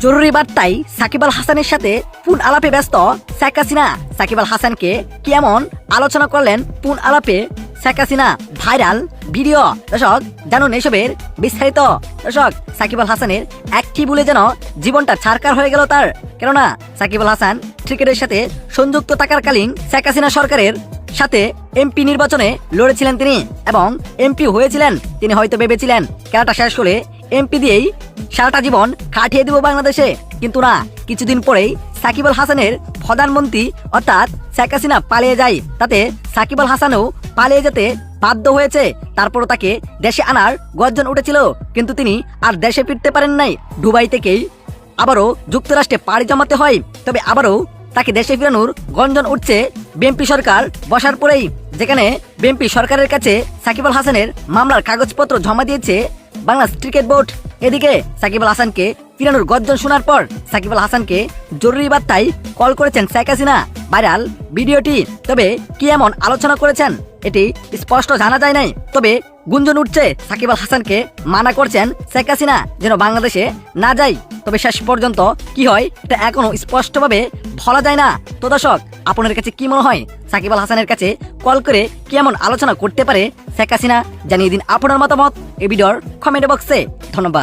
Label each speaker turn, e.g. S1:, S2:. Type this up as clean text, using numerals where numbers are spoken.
S1: জরুরি বার্তায় সাকিব আল হাসানের সাথে ফোন আলাপে ব্যস্ত শেখ হাসিনা। সাকিব আল হাসানকে কি এমন আলোচনা করলেন ফোন আলাপে শেখ হাসিনা? Viral video. দর্শক জানুন এসবের বিস্তারিত। দর্শক সাকিব আল হাসানের একটি বলে যেন জীবনটা ছারকার হয়ে গেল তার। কেননা সাকিব আল হাসান ক্রিকেটের সাথে সংযুক্ত থাকাকালীন শেখ হাসিনা সরকারের সাথে এমপি নির্বাচনে লড়েছিলেন তিনি এবং এমপি হয়েছিলেন। তিনি হয়তো ভেবেছিলেন খেলাটা শেষ হলে এমপি দিয়েই সারাটা জীবন কাটিয়ে দেব বাংলাদেশে, কিন্তু না, কিছুদিন পরেই সাকিব আল হাসানের প্রধানমন্ত্রী অর্থাৎ শেখ হাসিনা পালিয়ে যায়। তাতে সাকিব আল হাসানও পালিয়ে যেতে বাধ্য হয়েছে। তারপরও তাকে দেশে আনার গর্জন উঠেছিল, কিন্তু তিনি আর দেশে ফিরতে পারেন নাই। দুবাই থেকেই আবারও যুক্তরাষ্ট্রে পাড়ি জমাতে হয়। তবে আবারও তাকে দেশে ফিরানোর গঞ্জন উঠছে বিএনপি সরকার বসার পরেই, যেখানে বিএনপি সরকারের কাছে সাকিব আল হাসানের মামলার কাগজপত্র জমা দিয়েছে বাংলাদেশ ক্রিকেট বোর্ড। এদিকে সাকিব আল হাসানকে ফিরানোর গর্জন শোনার পর সাকিব আল হাসানকে জরুরি বার্তায় কল করেছেন শেখ হাসিনা। ভাইরাল ভিডিওটি। তবে কি এমন আলোচনা করেছেন এটি স্পষ্ট জানা যায় নাই। তবে গুঞ্জন উঠছে সাকিব আল হাসানকে মানা করছেন শেখ হাসিনা যেন বাংলাদেশে না যায়। তবে শেষ পর্যন্ত কি হয় এটা এখনো স্পষ্টভাবে বলা যায় না। তো দর্শক আপনার কাছে কি মনে হয় সাকিব আল হাসানের কাছে কল করে কি এমন আলোচনা করতে পারে শেখ হাসিনা? জানিয়ে দিন আপনার মতামত এই ভিডিওর কমেন্ট বক্সে। ধন্যবাদ।